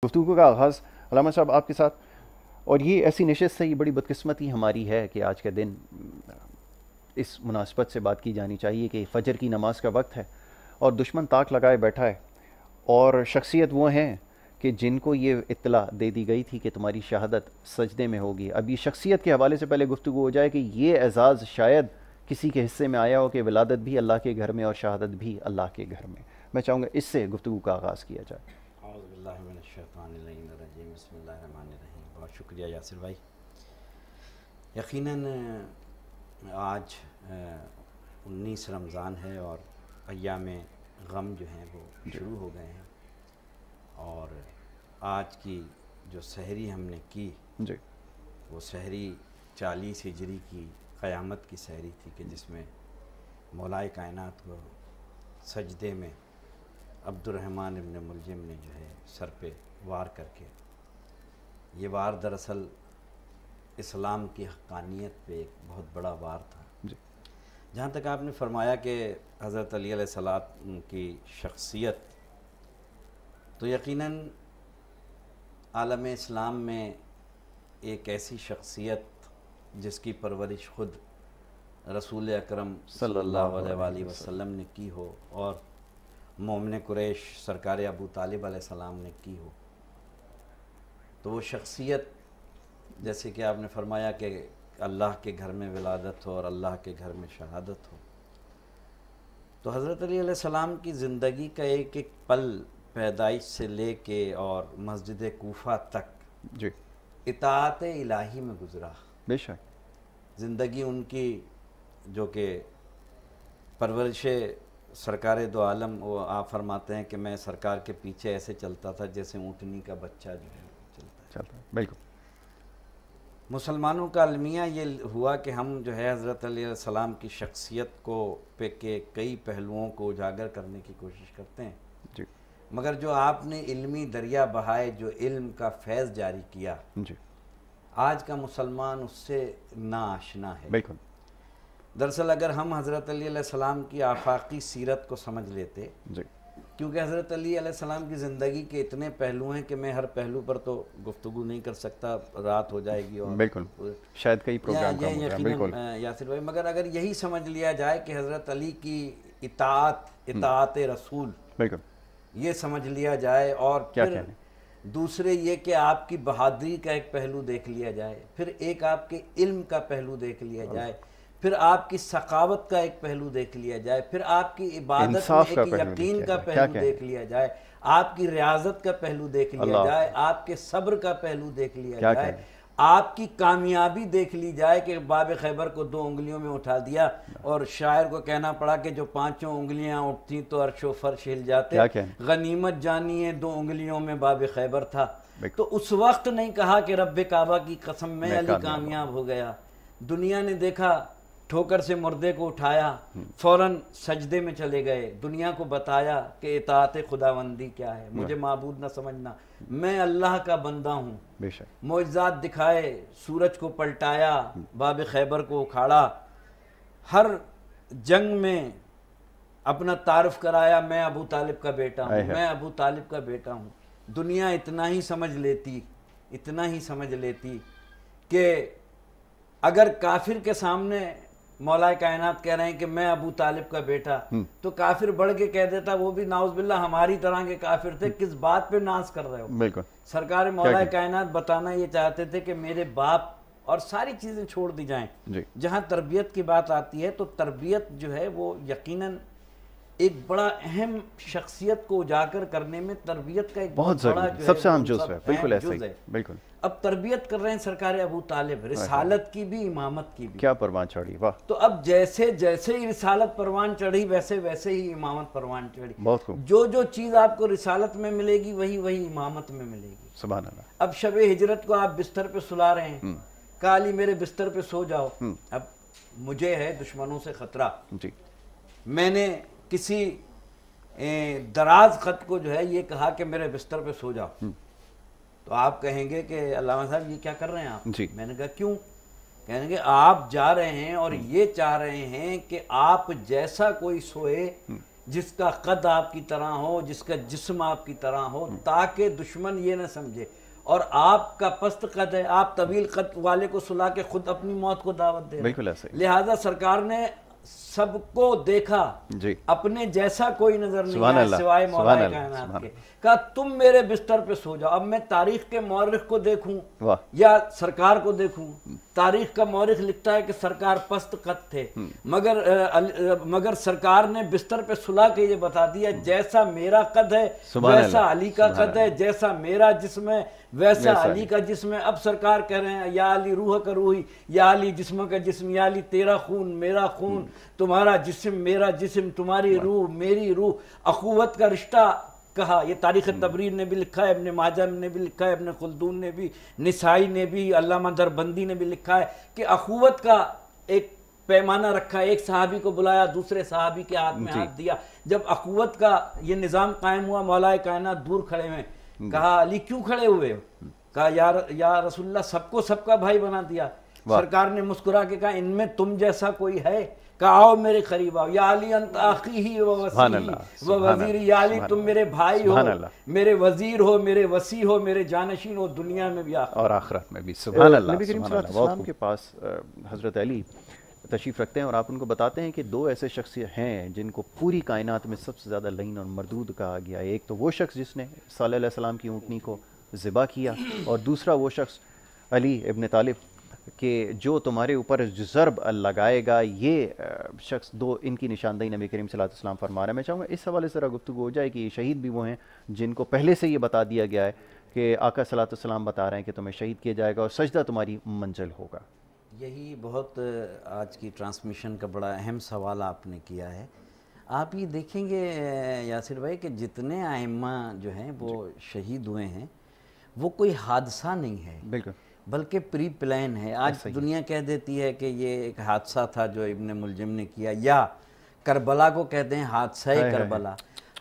گفتگو کا آغاز علامہ صاحب آپ کے ساتھ، اور یہ ایسی نشست ہے، یہ بڑی بدقسمتی ہماری ہے کہ آج کا دن اس مناسبت سے بات کی جانی چاہیے کہ فجر کی نماز کا وقت ہے اور دشمن طاق لگائے بیٹھا ہے، اور شخصیت وہ ہیں کہ جن کو یہ اطلاع دے دی گئی تھی کہ تمہاری شہادت سجدے میں ہوگی۔ اب یہ شخصیت کے حوالے سے پہلے گفتگو ہو جائے کہ یہ اعزاز شاید کسی کے حصے میں آیا ہو کہ ولادت بھی اللہ کے گھر میں اور شہادت بھی اللہ کے گھر میں۔ میں چاہوں گا اس سے گفتگو کا آغاز کیا جائے۔ اعوذ باللہ من الشیطان الرجیم، بسم اللہ الرحمن الرحیم۔ بہت شکریہ یاسر بھائی۔ یقیناً آج 19 رمضان ہے اور ایام غم جو ہیں وہ شروع ہو گئے ہیں، اور آج کی جو سحری ہم نے کی جی، وہ سحری 40 ہجری کی قیامت کی سحری تھی کہ جس میں مولائے کائنات کو سجدے میں عبد الرحمن ابن ملجم نے جو ہے سر پہ وار کر کے، یہ وار دراصل اسلام کی حقانیت پہ ایک بہت بڑا وار تھا۔ جی، جہاں تک آپ نے فرمایا کہ حضرت علی علیہ السلام کی شخصیت، تو یقیناً عالم اسلام میں ایک ایسی شخصیت جس کی پرورش خود رسول اکرم صلی اللہ علیہ وآلہ وسلم نے کی ہو اور مومن قریش سرکار ابو طالب علیہ السلام نے کی ہو، تو وہ شخصیت جیسے کہ آپ نے فرمایا کہ اللہ کے گھر میں ولادت ہو اور اللہ کے گھر میں شہادت ہو، تو حضرت علی علیہ السلام کی زندگی کا ایک ایک پل پیدائش سے لے کے اور مسجد کوفہ تک جی، اطاعت الہی میں گزرا۔ بے شک زندگی ان کی جو کہ پرورش سرکار دو عالم، وہ آپ فرماتے ہیں کہ میں سرکار کے پیچھے ایسے چلتا تھا جیسے اونٹنی کا بچہ جو ہے چلتا ہے۔ بالکل۔ مسلمانوں کا المیہ یہ ہوا کہ ہم جو ہے حضرت علیہ السلام کی شخصیت کو پہ کے کئی پہلوؤں کو اجاگر کرنے کی کوشش کرتے ہیں، جی، مگر جو آپ نے علمی دریا بہائے، جو علم کا فیض جاری کیا، جی، آج کا مسلمان اس سے ناآشنا ہے۔ بالکل۔ دراصل اگر ہم حضرت علی علیہ السلام کی آفاقی سیرت کو سمجھ لیتے، جی، کیونکہ حضرت علی علیہ السلام کی زندگی کے اتنے پہلو ہیں کہ میں ہر پہلو پر تو گفتگو نہیں کر سکتا، رات ہو جائے گی اور بالکل، شاید کئی پروگرام کا یقیناً بالکل۔ یاسر بھائی، مگر اگر یہی سمجھ لیا جائے کہ حضرت علی کی اطاعت رسول، بالکل، یہ سمجھ لیا جائے، اور کیا پھر کہنے۔ دوسرے یہ کہ آپ کی بہادری کا ایک پہلو دیکھ لیا جائے، پھر ایک آپ کے علم کا پہلو دیکھ لیا جائے، پھر آپ کی سخاوت کا ایک پہلو دیکھ لیا جائے، پھر آپ کی عبادت میں انصاف کا ایک پہلو یقین دیکھ کا لیا جائے۔ کیا پہلو دیکھ لیا جائے، آپ کی ریاضت کا پہلو دیکھ لیا اللہ جائے، آپ کے صبر کا پہلو دیکھ لیا کیا جائے، کہنے۔ آپ کی کامیابی دیکھ لی جائے کہ باب خیبر کو 2 انگلیوں میں اٹھا دیا، اور شاعر کو کہنا پڑا کہ جو 5 انگلیاں اٹھتیں تو عرش و فرش ہل جاتے، کیا کہنے۔ غنیمت جانیے 2 انگلیوں میں باب خیبر تھا۔ بالکل۔ تو اس وقت نہیں کہا کہ رب کعبہ کی قسم میں میں علی کامیاب ہو گیا۔ دنیا نے دیکھا، ٹھوکر سے مردے کو اٹھایا، فوراً سجدے میں چلے گئے، دنیا کو بتایا کہ اطاعت خداوندی کیا ہے، مجھے معبود نہ سمجھنا، میں اللہ کا بندہ ہوں۔ بے شک۔ معجزات دکھائے، سورج کو پلٹایا، باب خیبر کو اکھاڑا، ہر جنگ میں اپنا تعارف کرایا، میں ابو طالب کا بیٹا ہوں، میں ابو طالب کا بیٹا ہوں۔ دنیا اتنا ہی سمجھ لیتی، اتنا ہی سمجھ لیتی کہ اگر کافر کے سامنے مولا کائنات کہہ رہے ہیں کہ میں ابو طالب کا بیٹا، تو کافر بڑھ کے کہہ دیتا وہ بھی نعوذ باللہ ہماری طرح کے کافر تھے، کس بات پہ ناز کر رہے ہو۔ بالکل۔ سرکار مولا کائنات بتانا یہ چاہتے تھے کہ میرے باپ اور ساری چیزیں چھوڑ دی جائیں۔ جی، جہاں تربیت کی بات آتی ہے تو تربیت جو ہے وہ یقیناً ایک بڑا اہم شخصیت کو اجاگر کرنے میں تربیت کا ایک بہت بڑا ضروری، سب سے اہم جزو ہے، بالکل ایسا ہی، بالکل۔ اب تربیت کر رہے ہیں سرکار ابو طالب، رسالت کی بھی، امامت کی بھی۔ کیا پروان چڑھی، واہ۔ تو اب جیسے جیسے ہی رسالت پروان چڑھی، ویسے ویسے ہی امامت پروان چڑھی۔ بہت خوب۔ جو چیز آپ کو رسالت میں ملے گی وہی امامت میں ملے گی۔ سبحان اللہ۔ اب شب ہجرت کو آپ بستر پہ سلا رہے ہیں، کہا علی میرے بستر پہ سو جاؤ، اب مجھے ہے دشمنوں سے خطرہ، جی، میں نے کسی دراز خط کو جو ہے یہ کہا کہ میرے بستر پہ سو جاؤ، تو آپ کہیں گے کہ علامہ صاحب یہ کیا کر رہے ہیں آپ؟ جی۔ میں نے کہا کیوں؟ کہیں گے آپ جا رہے ہیں اور یہ چاہ رہے ہیں کہ آپ جیسا کوئی سوئے جس کا قد آپ کی طرح ہو، جس کا جسم آپ کی طرح ہو، تاکہ دشمن یہ نہ سمجھے. اور آپ کا پست قد ہے، آپ طویل قد والے کو سلا کے خود اپنی موت کو دعوت دے رہے ہیں. بالکل ایسے ہی. لہذا سرکار نے سب کو دیکھا، جی اپنے جیسا کوئی نظر نہیں سبحان آیا اللہ، سوائے سبحان مولا اللہ، کائنات سبحان کے. کہا تم میرے بستر پہ سو جاؤ. اب میں تاریخ کے مورخ کو دیکھوں واہ یا سرکار کو دیکھوں. تاریخ کا مورخ لکھتا ہے کہ سرکار پست قد تھے، مگر سرکار نے بستر پہ سلا کے یہ بتا دیا جیسا میرا قد ہے ویسا علی کا قد ہے، جیسا میرا جسم ہے ویسا علی کا جسم ہے. اب سرکار کہہ رہے ہیں یا علی روح کا روحی، یا علی جسم کا جسم، یا علی تیرا خون میرا خون، تمہارا جسم میرا جسم، تمہاری روح میری روح. اخوت کا رشتہ کہا. یہ تاریخ تبریر نے بھی لکھا ہے، ابن ماجہ نے بھی لکھا ہے، ابن خلدون نے بھی، نسائی نے بھی، علامہ دربندی نے بھی لکھا ہے کہ اخوت کا ایک پیمانہ رکھا. ایک صحابی کو بلایا، دوسرے صحابی کے ہاتھ میں ہاتھ دیا. جب اخوت کا یہ نظام قائم ہوا، مولا کائنات دور کھڑے ہوئے. کہا علی کیوں کھڑے ہوئے؟ کہا یا رسول اللہ سب کو سب کا بھائی بنا دیا. سرکار نے مسکرا کے کہا ان میں تم جیسا کوئی ہے؟ کہا آؤ میرے قریب آؤ. یا علی انت اخی و وصی و وزیر، یا علی تم میرے بھائی ہو، میرے وزیر ہو، میرے وصی ہو، میرے جانشین ہو دنیا میں بھی اور آخرت میں بھی. سبحان اللہ. نبی کریم صلی اللہ علیہ وسلم کے پاس حضرت علی تشریف رکھتے ہیں اور آپ ان کو بتاتے ہیں کہ دو ایسے شخص ہیں جن کو پوری کائنات میں سب سے زیادہ لعین اور مردود کہا گیا ہے. ایک تو وہ شخص جس نے صلی اللہ علیہ وسلم کی اونٹنی کو ذبح کیا، اور دوسرا وہ شخص علی ابن طالب کہ جو تمہارے اوپر ضرب لگائے گا. یہ شخص دو ان کی نشاندہی نبی کریم صلی اللہ علیہ وسلم فرما رہے ہیں. میں چاہوں گا اس حوالے سے گفتگو ہو جائے کہ یہ شہید بھی وہ ہیں جن کو پہلے سے یہ بتا دیا گیا ہے کہ آقا صلی اللہ علیہ وسلم بتا رہے ہیں کہ تمہیں شہید کیا جائے گا اور سجدہ تمہاری منزل ہوگا. یہی بہت آج کی ٹرانسمیشن کا بڑا اہم سوال آپ نے کیا ہے. آپ یہ دیکھیں گے یاسر بھائی کہ جتنے ائمہ جو ہیں وہ شہید ہوئے ہیں وہ کوئی حادثہ نہیں ہے، بالکل، بلکہ پری پلان ہے. آج دنیا کہہ دیتی ہے کہ یہ ایک حادثہ تھا جو ابن ملجم نے کیا، یا کربلا کو کہتے ہیں حادثہ کربلا.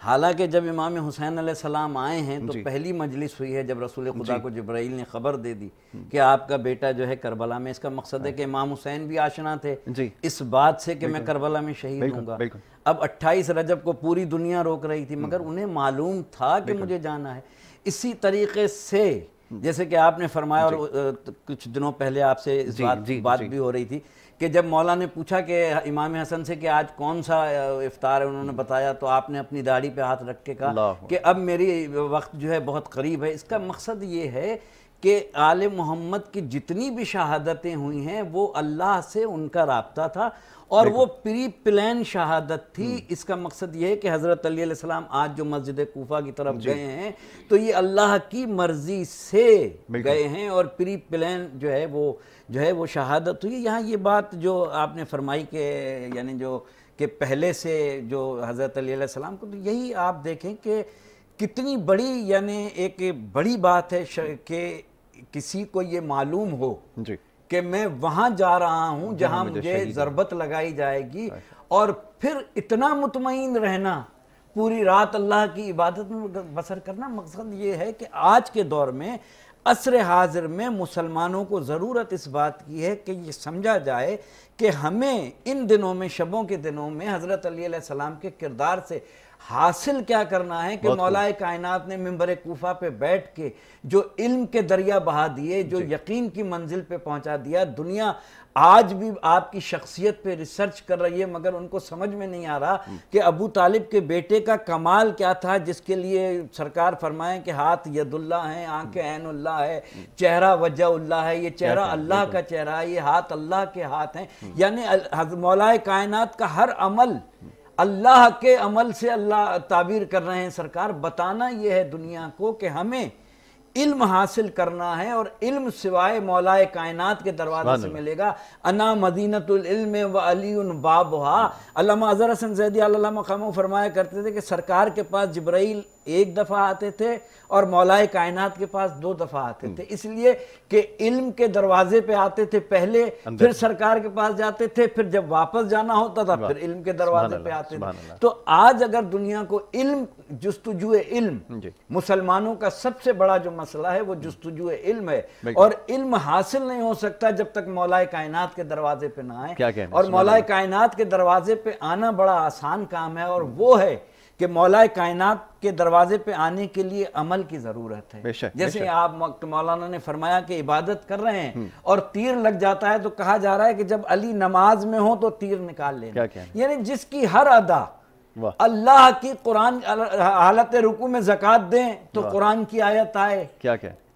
حالانکہ جب امام حسین علیہ السلام آئے ہیں تو پہلی مجلس ہوئی ہے جب رسول خدا کو جبرائیل نے خبر دے دی کہ آپ کا بیٹا جو ہے کربلا میں. اس کا مقصد ہے کہ امام حسین بھی آشنا تھے اس بات سے کہ میں کربلا میں شہید ہوں گا. اب 28 رجب کو پوری دنیا روک رہی تھی مگر انہیں معلوم تھا کہ مجھے جانا ہے. اسی طریقے سے جیسے کہ آپ نے فرمایا، اور کچھ دنوں پہلے آپ سے اس بات بھی ہو رہی تھی کہ جب مولا نے پوچھا کہ امام حسن سے کہ آج کون سا افطار ہے، انہوں نے بتایا تو آپ نے اپنی داڑھی پہ ہاتھ رکھ کے کہا کہ اب میری وقت جو ہے بہت قریب ہے. اس کا مقصد یہ ہے کہ آل محمد کی جتنی بھی شہادتیں ہوئی ہیں وہ اللہ سے ان کا رابطہ تھا اور وہ پری پلان شہادت تھی. اس کا مقصد یہ ہے کہ حضرت علی علیہ السلام آج جو مسجد کوفہ کی طرف گئے ہیں تو یہ اللہ کی مرضی سے گئے ہیں اور پری پلان جو ہے وہ شہادت ہوئی. یہاں یہ بات جو آپ نے فرمائی کہ یعنی جو کہ پہلے سے جو حضرت علی علیہ السلام کو، تو یہی آپ دیکھیں کہ کتنی بڑی یعنی ایک بڑی بات ہے کہ کسی کو یہ معلوم ہو کہ میں وہاں جا رہا ہوں جہاں مجھے ضربت لگائی جائے گی، اور پھر اتنا مطمئن رہنا، پوری رات اللہ کی عبادت میں بسر کرنا. مقصد یہ ہے کہ آج کے دور میں عصر حاضر میں مسلمانوں کو ضرورت اس بات کی ہے کہ یہ سمجھا جائے کہ ہمیں ان دنوں میں، شبوں کے دنوں میں حضرت علی علیہ السلام کے کردار سے حاصل کیا کرنا ہے کہ مولا کائنات نے منبر کوفہ پہ بیٹھ کے جو علم کے دریا بہا دیے، جو یقین کی منزل پہ پہنچا دیا. دنیا آج بھی آپ کی شخصیت پہ ریسرچ کر رہی ہے مگر ان کو سمجھ میں نہیں آ رہا کہ ابو طالب کے بیٹے کا کمال کیا تھا جس کے لیے سرکار فرمائیں کہ ہاتھ ید اللہ ہیں، آنکھیں عین اللہ ہے، چہرہ وجہ اللہ ہے. یہ چہرہ اللہ کا چہرہ ہے، یہ ہاتھ اللہ کے ہاتھ ہیں. یعنی مولا کائنات کا ہر عمل اللہ کے عمل سے اللہ تعبیر کر رہے ہیں. سرکار بتانا یہ ہے دنیا کو کہ ہمیں علم حاصل کرنا ہے اور علم سوائے مولا کائنات کے دروازے سے ملے گا. انا مدینۃ العلم و علی بابھا. علامہ اظہر حسن زیدی علیہ مقامہ فرمایا کرتے تھے کہ سرکار کے پاس جبرائیل ایک دفعہ آتے تھے اور مولائے کائنات کے پاس 2 دفعہ آتے تھے، اس لیے کہ علم کے دروازے پہ آتے تھے پہلے، پھر سرکار کے پاس جاتے تھے، پھر جب واپس جانا ہوتا تھا پھر علم کے دروازے پہ آتے تھے۔ تو آج اگر دنیا کو علم، جستجو علم، مسلمانوں کا سب سے بڑا جو مسئلہ ہے وہ جستجو علم ہے، اور علم حاصل نہیں ہو سکتا جب تک مولائے کائنات کے دروازے پہ نہ آئے، اور مولائے کائنات کے دروازے پہ آنا بڑا آسان کام ہے، اور وہ ہے کہ مولائے کائنات کے دروازے پہ آنے کے لیے عمل کی ضرورت ہے۔ جیسے آپ مولانا نے فرمایا کہ عبادت کر رہے ہیں اور تیر لگ جاتا ہے، تو کہا جا رہا ہے کہ جب علی نماز میں ہو تو تیر نکال لینا، یعنی جس کی ہر ادا اللہ کی قرآن، حالت رکوع میں زکوٰۃ دیں تو قرآن کی آیت آئے،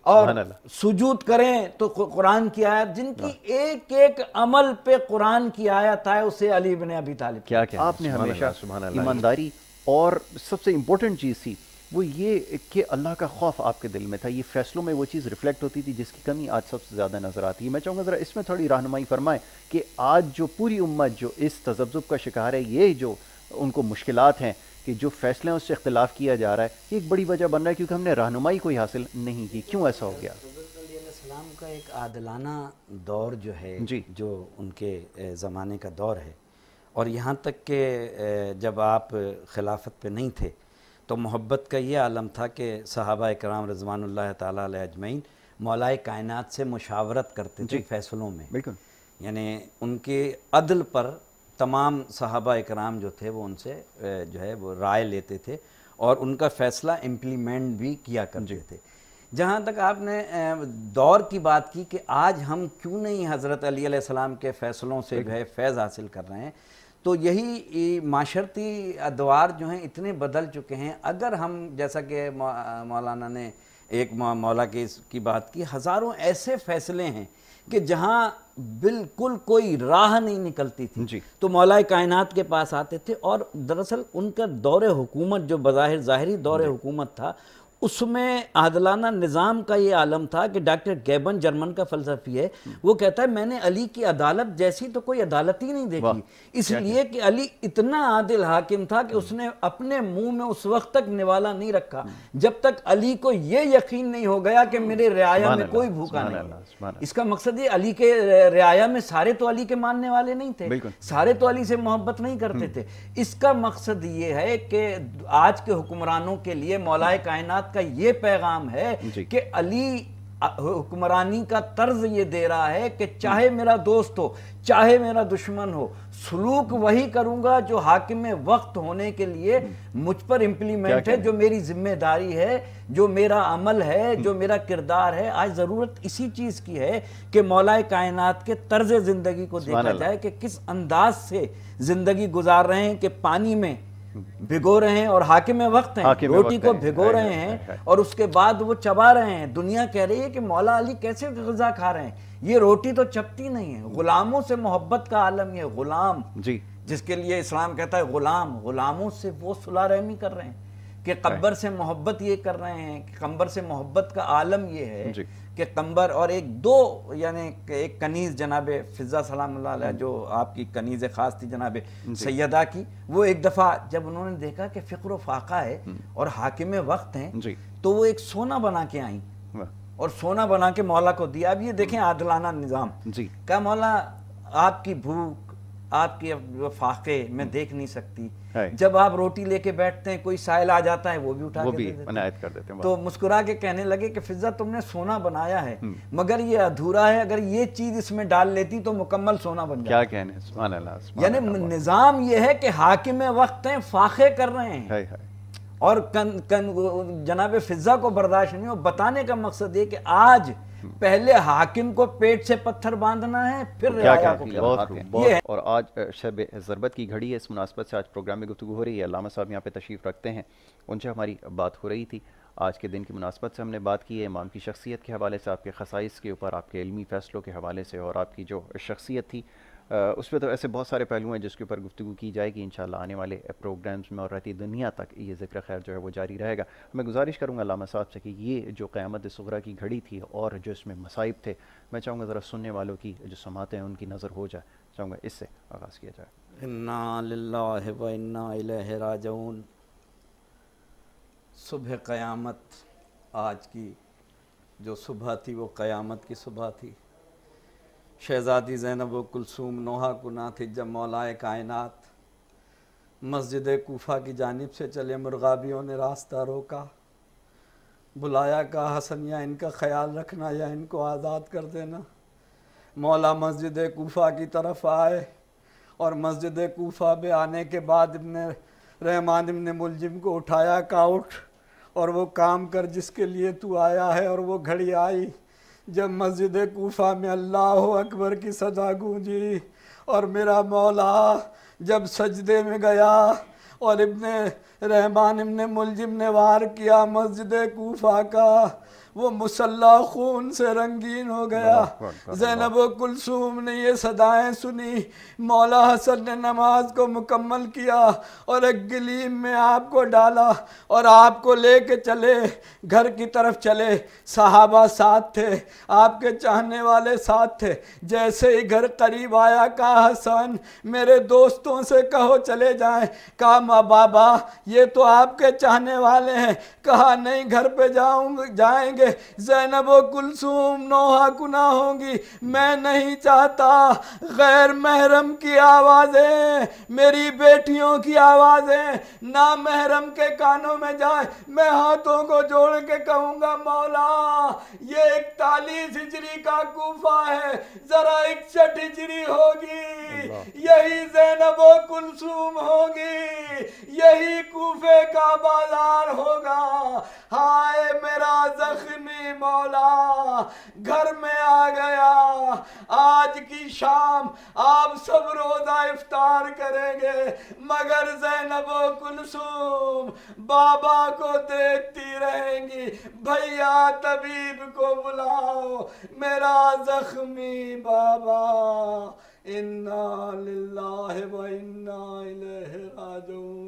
اور سجود کریں تو قرآن کی آیت، جن کی ایک ایک عمل پہ قرآن کی آیت آئے، اسے علی بن ابی طالب۔ کیا آپ نے ہمیشہ ایمانداری، اور سب سے امپورٹنٹ چیز تھی وہ یہ کہ اللہ کا خوف آپ کے دل میں تھا، یہ فیصلوں میں وہ چیز ریفلیکٹ ہوتی تھی جس کی کمی آج سب سے زیادہ نظر آتی ہے۔ میں چاہوں گا ذرا اس میں تھوڑی رہنمائی فرمائیں کہ آج جو پوری امت جو اس تذبذب کا شکار ہے، یہ جو ان کو مشکلات ہیں کہ جو فیصلے ہیں اس سے اختلاف کیا جا رہا ہے، یہ ایک بڑی وجہ بن رہا ہے کیونکہ ہم نے رہنمائی کوئی حاصل نہیں کی۔ کیوں ایسا ہو گیا؟ حضرت علیہ السلام کا ایک عادلانہ دور جو ہے، جو ان کے زمانے کا دور ہے، اور یہاں تک کہ جب آپ خلافت پہ نہیں تھے تو محبت کا یہ عالم تھا کہ صحابہ اکرام رضوان اللہ تعالیٰ علیہ اجمعین مولائے کائنات سے مشاورت کرتے تھے فیصلوں میں، بالکل، یعنی ان کے عدل پر تمام صحابہ اکرام جو تھے وہ ان سے جو ہے وہ رائے لیتے تھے اور ان کا فیصلہ امپلیمنٹ بھی کیا کرتے تھے۔ جہاں تک آپ نے دور کی بات کی کہ آج ہم کیوں نہیں حضرت علی علیہ السلام کے فیصلوں سے جو ہے فیض حاصل کر رہے ہیں، تو یہی معاشرتی ادوار جو ہیں اتنے بدل چکے ہیں۔ اگر ہم، جیسا کہ مولانا نے ایک مولا کی بات کی، ہزاروں ایسے فیصلے ہیں کہ جہاں بالکل کوئی راہ نہیں نکلتی تھی تو مولائے کائنات کے پاس آتے تھے، اور دراصل ان کا دور حکومت جو بظاہر ظاہری دور حکومت تھا، اس میں عادلانہ نظام کا یہ عالم تھا کہ ڈاکٹر گیبن جرمن کا فلسفی ہے، وہ کہتا ہے میں نے علی کی عدالت جیسی تو کوئی عدالت ہی نہیں دیکھی، اس لیے کہ علی اتنا عادل حاکم تھا کہ اس نے اپنے منہ میں اس وقت تک نوالا نہیں رکھا جب تک علی کو یہ یقین نہیں ہو گیا کہ میرے رعایا میں کوئی بھوکا نہیں۔ اس کا مقصد یہ، علی کے رعایا میں سارے تو علی کے ماننے والے نہیں تھے، سارے تو علی سے محبت نہیں کرتے تھے۔ اس کا مقصد یہ ہے کہ آج کے حکمرانوں کے لیے مولائے کائنات کا یہ پیغام ہے کہ علی حکمرانی کا طرز یہ دے رہا ہے کہ چاہے میرا دوست ہو چاہے میرا دشمن ہو، سلوک وہی کروں گا جو حاکم وقت ہونے کے لیے مجھ پر امپلیمنٹ ہے، جو میری ذمہ داری ہے، جو میرا عمل ہے، جو میرا کردار ہے۔ آج ضرورت اسی چیز کی ہے کہ مولائے کائنات کے طرز زندگی کو دیکھا جائے کہ کس انداز سے زندگی گزار رہے ہیں، کہ پانی میں بھگو رہے ہیں اور حاکم وقت ہیں، روٹی کو بھگو رہے ہیں اور اس کے بعد وہ چبا رہے ہیں۔ دنیا کہہ رہی ہے کہ مولا علی کیسے غذا کھا رہے ہیں، یہ روٹی تو چپتی نہیں ہے۔ غلاموں سے محبت کا عالم یہ غلام، جس کے لیے اسلام کہتا ہے غلام، غلاموں سے وہ صلح رحمی کر رہے ہیں کہ قبر سے محبت یہ کر رہے ہیں، کہ قبر سے محبت کا عالم یہ ہے کہ قمبر اور یعنی ایک کنیز جناب فضہ سلام اللہ علیہ، جو آپ کی کنیز خاص تھی جناب سیدہ کی، وہ ایک دفعہ جب انہوں نے دیکھا کہ فقر و فاقہ ہے اور حاکم وقت ہیں، تو وہ ایک سونا بنا کے آئیں اور سونا بنا کے مولا کو دیا۔ اب یہ دیکھیں عادلانہ نظام، کہا مولا آپ کی بھوک، آپ کے فاقے میں دیکھ نہیں سکتی، جب آپ روٹی لے کے بیٹھتے ہیں کوئی سائل آ جاتا ہے وہ بھی اٹھا کے عنایت کر دیتے ہیں۔ تو مسکرا کے کہنے لگے کہ فضہ تم نے سونا بنایا ہے مگر یہ ادھورا ہے، اگر یہ چیز اس میں ڈال لیتی تو مکمل سونا بن جاتا۔ کیا کہنے، سبحان اللہ۔ یعنی نظام یہ ہے کہ حاکم وقت ہیں، فاقے کر رہے ہیں اور جناب فضہ کو برداشت نہیں ہو۔ بتانے کا مقصد یہ کہ آج پہلے حاکم کو پیٹ سے پتھر باندھنا ہے، پھر رعایا کو۔ اور آج شب ضربت کی گھڑی ہے، اس مناسبت سے آج پروگرام میں گفتگو ہو رہی ہے۔ علامہ صاحب یہاں پہ تشریف رکھتے ہیں، ان سے ہماری بات ہو رہی تھی۔ آج کے دن کی مناسبت سے ہم نے بات کی ہے امام کی شخصیت کے حوالے سے، آپ کے خصائص کے اوپر، آپ کے علمی فیصلوں کے حوالے سے، اور آپ کی جو شخصیت تھی اس پہ تو ایسے بہت سارے پہلو ہیں جس کے اوپر گفتگو کی جائے گی انشاءاللہ آنے والے پروگرامز میں، اور رہتی دنیا تک یہ ذکر خیر جو ہے وہ جاری رہے گا۔ میں گزارش کروں گا علامہ صاحب سے کہ یہ جو قیامت صغریٰ کی گھڑی تھی اور جو اس میں مصائب تھے، میں چاہوں گا ذرا سننے والوں کی جو سماعتیں ہیں ان کی نظر ہو جائے، چاہوں گا اس سے آغاز کیا جائے۔ انا للہ و انا الیہ راجعون۔ صبح قیامت آج کی جو صبح تھی وہ قیامت کی صبح تھی۔ شہزادی زینب و کلثوم نوحہ کناں تھی جب مولائے کائنات مسجد کوفہ کی جانب سے چلے، مرغابیوں نے راستہ روکا، بلایا، کہا حسن یا ان کا خیال رکھنا یا ان کو آزاد کر دینا۔ مولا مسجد کوفہ کی طرف آئے اور مسجد کوفہ پہ آنے کے بعد ابن رحمان ابن ملجم کو اٹھایا، کہا اٹھ اور وہ کام کر جس کے لیے تو آیا ہے۔ اور وہ گھڑی آئی جب مسجد کوفہ میں اللہ اکبر کی صدا گونجی، اور میرا مولا جب سجدے میں گیا اور ابن رحمان ابن ملجم نے وار کیا، مسجد کوفہ کا وہ مسلح خون سے رنگین ہو گیا۔ زینب و کلثوم نے یہ صدائیں سنی، مولا حسن نے نماز کو مکمل کیا اور ایک گلیم میں آپ کو ڈالا اور آپ کو لے کے چلے، گھر کی طرف چلے۔ صحابہ ساتھ تھے، آپ کے چاہنے والے ساتھ تھے۔ جیسے ہی گھر قریب آیا، کہا حسن میرے دوستوں سے کہو چلے جائیں۔ کہا ماں بابا یہ تو آپ کے چاہنے والے ہیں۔ کہا نہیں گھر پہ جائیں گے، زینب و کلثوم نوحہ کناں ہوں گی، میں نہیں چاہتا غیر محرم کی آوازیں، میری بیٹیوں کی آوازیں نامحرم کے کانوں میں جائیں۔ میں ہاتھوں کو جوڑ کے کہوں گا مولا یہ 41 ہجری کا کوفہ ہے، ذرا 61 ہجری ہوگی، یہی زینب و کلثوم ہوگی، یہی کوفے کا بازار ہوگا۔ ہائے میرا زخمی مولا گھر میں آ گیا۔ آج کی شام آپ سب روزہ افطار کریں گے مگر زینب و کلثوم بابا کو دیکھتی رہیں گی۔ بھیا طبیب کو بلاؤ، میرا زخمی بابا۔ انا للہ و انا الیہ راجعون۔